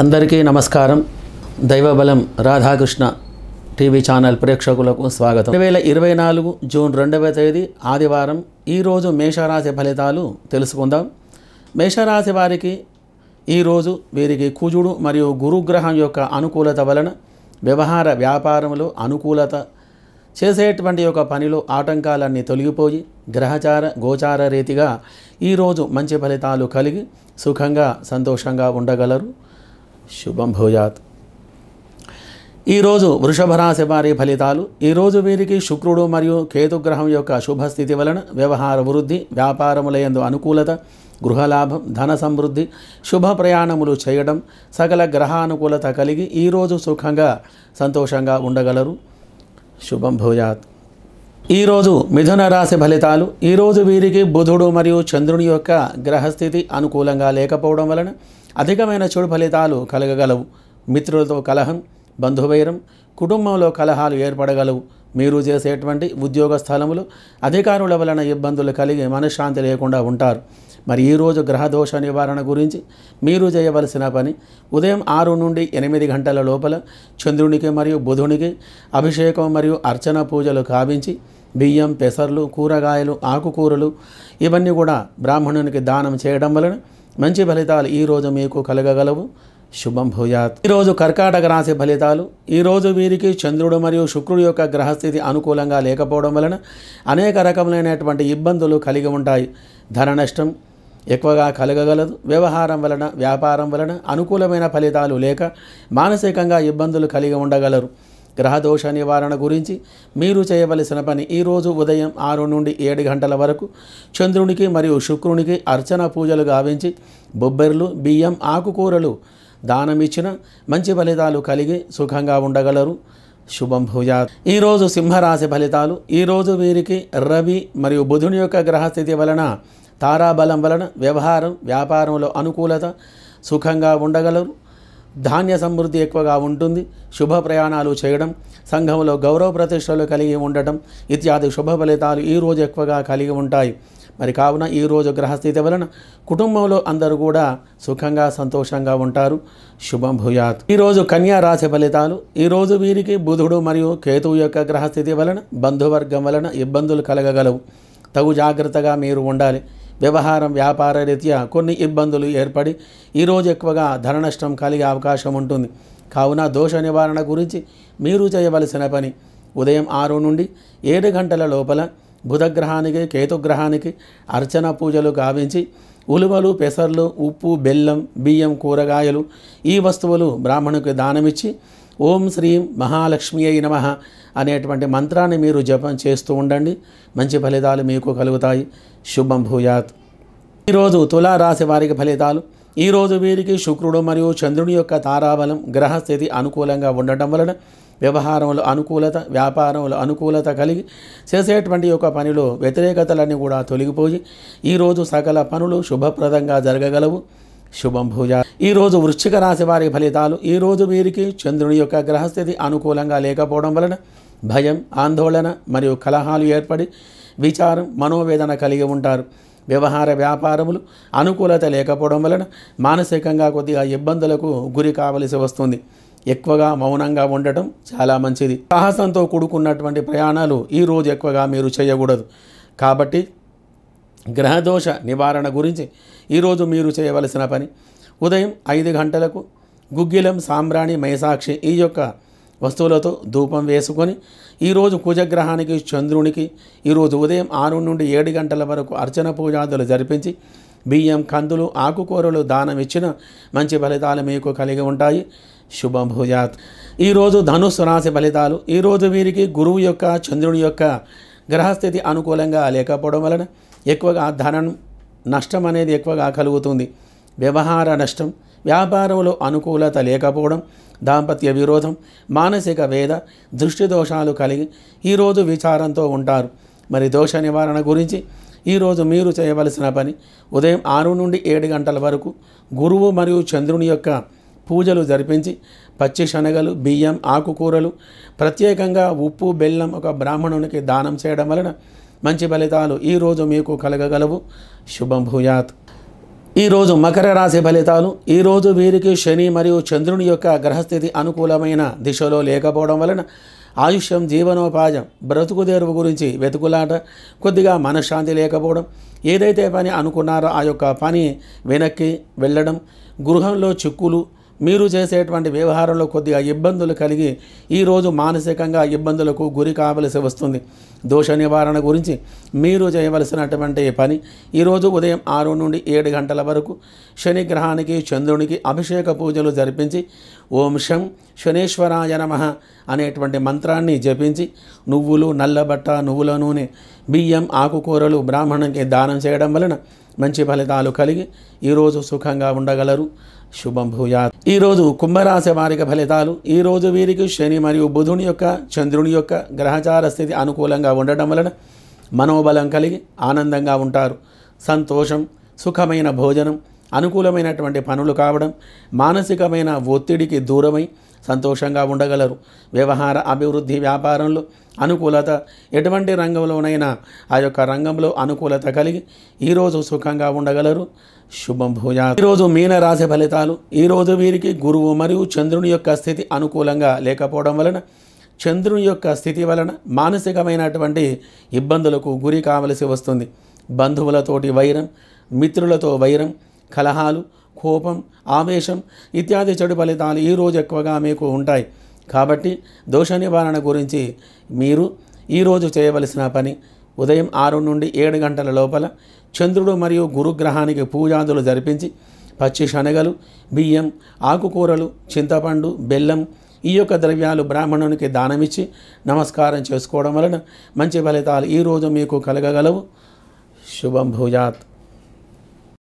అందరికీ నమస్కారం. దైవబలం Radhakrishna TV channel ప్రేక్షకులకు స్వాగతం. 2024 జూన్ 2వ తేదీ ఆదివారం. ఈరోజు మేషరాశి ఫలితాలు తెలుసుకుందాం. మేషరాశి వారికి ఈరోజు వీరికి కుజుడు మరియు గురుగ్రహం యొక్క అనుకూలత వలన వ్యవహార వ్యాపారంలో అనుకూలత, చేసేటువంటి ఒక పనిలో ఆటంకాలన్నీ తొలగిపోయి గ్రహచార గోచార రీతిగా ఈరోజు మంచి ఫలితాలు కలిగి సుఖంగా సంతోషంగా ఉండగలరు. శుభం భూయాత్. ఈరోజు వృషభ రాశి వారి ఫలితాలు. ఈరోజు వీరికి శుక్రుడు మరియు కేతుగ్రహం యొక్క శుభస్థితి వలన వ్యవహార వృద్ధి, వ్యాపారములయందు అనుకూలత, గృహలాభం, ధన సమృద్ధి, శుభ ప్రయాణములు చేయడం, సకల గ్రహానుకూలత కలిగి ఈరోజు సుఖంగా సంతోషంగా ఉండగలరు. శుభం భూయాత్. ఈరోజు మిథున రాశి ఫలితాలు. ఈరోజు వీరికి బుధుడు మరియు చంద్రుని యొక్క గ్రహస్థితి అనుకూలంగా లేకపోవడం వలన అధికమైన చెడు ఫలితాలు కలగగలవు. మిత్రులతో కలహం, బంధువైరం, కుటుంబంలో కలహాలు ఏర్పడగలవు. మీరు చేసేటువంటి ఉద్యోగ స్థలములు అధికారుల వలన ఇబ్బందులు కలిగి మనశ్శాంతి లేకుండా ఉంటారు. మరి ఈరోజు గ్రహదోష నివారణ గురించి మీరు చేయవలసిన పని, ఉదయం 6 నుండి 8 గంటల లోపల చంద్రునికి మరియు బుధునికి అభిషేకం మరియు అర్చన పూజలు కావించి బియ్యం, పెసర్లు, కూరగాయలు, ఆకుకూరలు ఇవన్నీ కూడా బ్రాహ్మణునికి దానం చేయడం వలన మంచి ఫలితాలు ఈరోజు మీకు కలగగలవు. శుభం భూయాత్. ఈరోజు కర్కాటక రాశి ఫలితాలు. ఈరోజు వీరికి చంద్రుడు మరియు శుక్రుడు యొక్క గ్రహస్థితి అనుకూలంగా లేకపోవడం వలన అనేక రకములైనటువంటి ఇబ్బందులు కలిగి ఉంటాయి. ధన నష్టం ఎక్కువగా కలగగలదు. వ్యవహారం వలన, వ్యాపారం వలన అనుకూలమైన ఫలితాలు లేక మానసికంగా ఇబ్బందులు కలిగి ఉండగలరు. గ్రహదోష నివారణ గురించి మీరు చేయవలసిన పని, ఈరోజు ఉదయం 6 నుండి 7 గంటల వరకు చంద్రునికి మరియు శుక్రునికి అర్చన పూజలు గావించి బొబ్బెర్లు, బియ్యం, ఆకుకూరలు దానమిచ్చిన మంచి ఫలితాలు కలిగి సుఖంగా ఉండగలరు. శుభం భూయాత్. ఈరోజు సింహరాశి ఫలితాలు. ఈరోజు వీరికి రవి మరియు బుధుని యొక్క గ్రహస్థితి వలన, తారాబలం వలన వ్యవహారం, వ్యాపారంలో అనుకూలత, సుఖంగా ఉండగలరు. ధాన్య సమృద్ధి ఎక్కువగా ఉంటుంది. శుభ ప్రయాణాలు చేయడం, సంఘంలో గౌరవ ప్రతిష్టలు కలిగి ఉండటం ఇత్యాది శుభ ఫలితాలు ఈరోజు ఎక్కువగా కలిగి ఉంటాయి. మరి కావున ఈరోజు గ్రహస్థితి వలన కుటుంబంలో అందరూ కూడా సుఖంగా సంతోషంగా ఉంటారు. శుభం భూయాత్. ఈరోజు కన్యా రాశి ఫలితాలు. ఈరోజు వీరికి బుధుడు మరియు కేతువు యొక్క గ్రహస్థితి వలన బంధువర్గం వలన ఇబ్బందులు కలగగలవు. తగు జాగ్రత్తగా మీరు ఉండాలి. వ్యవహారం, వ్యాపార రీత్యా కొన్ని ఇబ్బందులు ఏర్పడి ఈరోజు ఎక్కువగా ధన నష్టం కలిగే అవకాశం ఉంటుంది. కావున దోష నివారణ గురించి మీరు చేయవలసిన పని, ఉదయం 6 నుండి 7 గంటల లోపల బుధగ్రహానికి, కేతుగ్రహానికి అర్చన పూజలు గావించి ఉలువలు, పెసర్లు, ఉప్పు, బెల్లం, బియ్యం, కూరగాయలు ఈ వస్తువులు బ్రాహ్మణునికి దానమిచ్చి ఓం శ్రీం మహాలక్ష్మి అయి నమః అనేటువంటి మంత్రాన్ని మీరు జపం చేస్తూ ఉండండి. మంచి ఫలితాలు మీకు కలుగుతాయి. శుభం భూయాత్. ఈరోజు తులారాశి వారికి ఫలితాలు. ఈరోజు వీరికి శుక్రుడు మరియు చంద్రుని యొక్క తారాబలం, గ్రహస్థితి అనుకూలంగా ఉండటం వలన వ్యవహారంలో అనుకూలత, వ్యాపారంలో అనుకూలత కలిగి చేసేటువంటి ఒక పనిలో వ్యతిరేకతలన్నీ కూడా తొలగిపోయి ఈరోజు సకల పనులు శుభప్రదంగా జరగగలవు. శుభం భూజా. ఈరోజు వృశ్చిక రాశి వారి ఫలితాలు. ఈరోజు వీరికి చంద్రుని యొక్క గ్రహస్థితి అనుకూలంగా లేకపోవడం వలన భయం, ఆందోళన మరియు కలహాలు ఏర్పడి విచారం, మనోవేదన కలిగి ఉంటారు. వ్యవహార వ్యాపారములు అనుకూలత లేకపోవడం వలన మానసికంగా కొద్దిగా ఇబ్బందులకు గురి కావలసి వస్తుంది. ఎక్కువగా మౌనంగా ఉండటం చాలా మంచిది. సాహసంతో కూడుకున్నటువంటి ప్రయాణాలు ఈరోజు ఎక్కువగా మీరు చేయకూడదు. కాబట్టి గ్రహదోష నివారణ గురించి ఈరోజు మీరు చేయవలసిన పని, ఉదయం 5 గంటలకు గుగ్గిలం, సాంబ్రాణి, మైసాక్షి ఈ యొక్క వస్తువులతో ధూపం వేసుకొని ఈరోజు కుజగ్రహానికి, చంద్రునికి ఈరోజు ఉదయం 6 నుండి 7 గంటల వరకు అర్చన పూజాదులు జరిపించి బియ్యం, కందులు, ఆకుకూరలు దానం ఇచ్చిన మంచి ఫలితాలు మీకు కలిగి ఉంటాయి. శుభం భూయాత్. ఈరోజు ధనుస్సు రాశి ఫలితాలు. ఈరోజు వీరికి గురువు యొక్క, చంద్రుని యొక్క గ్రహస్థితి అనుకూలంగా లేకపోవడం వలన ఎక్కువగా ధనం నష్టం అనేది ఎక్కువగా కలుగుతుంది. వ్యవహార నష్టం, వ్యాపారంలో అనుకూలత లేకపోవడం, దాంపత్య విరోధం, మానసిక వేద, దృష్టి దోషాలు కలిగి ఈరోజు విచారంతో ఉంటారు. మరి దోష నివారణ గురించి ఈరోజు మీరు చేయవలసిన పని, ఉదయం 6 నుండి 7 గంటల వరకు గురువు మరియు చంద్రుని యొక్క పూజలు జరిపించి పచ్చి శనగలు, బియ్యం, ఆకుకూరలు, ప్రత్యేకంగా ఉప్పు, బెల్లం ఒక బ్రాహ్మణునికి దానం చేయడం వలన మంచి ఫలితాలు ఈరోజు మీకు కలగగలవు. శుభం భూయాత్. ఈరోజు మకర రాశి ఫలితాలు. ఈరోజు వీరికి శని మరియు చంద్రుని యొక్క గ్రహస్థితి అనుకూలమైన దిశలో లేకపోవడం వలన ఆయుష్యం, జీవనోపాయం, బ్రతుకు తెరువు గురించి వెతుకులాట, కొద్దిగా మనశ్శాంతి లేకపోవడం, ఏదైతే పని అనుకున్నారో ఆ యొక్క పని వెనక్కి వెళ్ళడం, గృహంలో చిక్కులు, మీరు చేసేటువంటి వ్యవహారంలో కొద్దిగా ఇబ్బందులు కలిగి ఈరోజు మానసికంగా ఇబ్బందులకు గురి కావలసి వస్తుంది. దోష నివారణ గురించి మీరు చేయవలసినటువంటి పని ఈరోజు ఉదయం 6 నుండి 7 గంటల వరకు శని గ్రహానికి, చంద్రునికి అభిషేక పూజలు జరిపించి ఓం శం శనేశ్వరాయ నమః అనేటువంటి మంత్రాన్ని జపించి నువ్వులు, నల్లబట్ట, నువ్వుల నూనె, బియ్యం, ఆకుకూరలు బ్రాహ్మణునికి దానం చేయడం వలన మంచి ఫలితాలు కలిగి ఈరోజు సుఖంగా ఉండగలరు. శుభం భూయాత్. ఈరోజు కుంభరాశి వారికి ఫలితాలు. ఈరోజు వీరికి శని మరియు బుధుని యొక్క, చంద్రుని యొక్క గ్రహచార స్థితి అనుకూలంగా ఉండటం వలన మనోబలం కలిగి ఆనందంగా ఉంటారు. సంతోషం, సుఖమైన భోజనం, అనుకూలమైనటువంటి పనులు కావడం, మానసికమైన ఒత్తిడికి దూరమై సంతోషంగా ఉండగలరు. వ్యవహార అభివృద్ధి, వ్యాపారంలో అనుకూలత, ఎటువంటి రంగంలోనైనా ఆ యొక్క రంగంలో అనుకూలత కలిగి ఈరోజు సుఖంగా ఉండగలరు. శుభం భూయాత్. ఈరోజు మీనరాశి ఫలితాలు. ఈరోజు వీరికి గురువు మరియు చంద్రుని యొక్క స్థితి అనుకూలంగా లేకపోవడం వలన, చంద్రుని యొక్క స్థితి వలన మానసికమైనటువంటి ఇబ్బందులకు గురి కావలసి వస్తుంది. బంధువులతోటి వైరం, మిత్రులతో వైరం, కలహాలు, కోపం, ఆవేశం ఇత్యాది చెడు ఫలితాలు ఈరోజు ఎక్కువగా మీకు ఉంటాయి. కాబట్టి దోష నివారణ గురించి మీరు ఈరోజు చేయవలసిన పని ఉదయం 6 నుండి 7 గంటల లోపల చంద్రుడు మరియు గురుగ్రహానికి పూజాదులు జరిపించి పచ్చి శనగలు, బియ్యం, ఆకుకూరలు, చింతపండు, బెల్లం ఈ యొక్క ద్రవ్యాలు బ్రాహ్మణునికి దానమిచ్చి నమస్కారం చేసుకోవడం వలన మంచి ఫలితాలు ఈరోజు మీకు కలగగలవు. శుభం భూయాత్.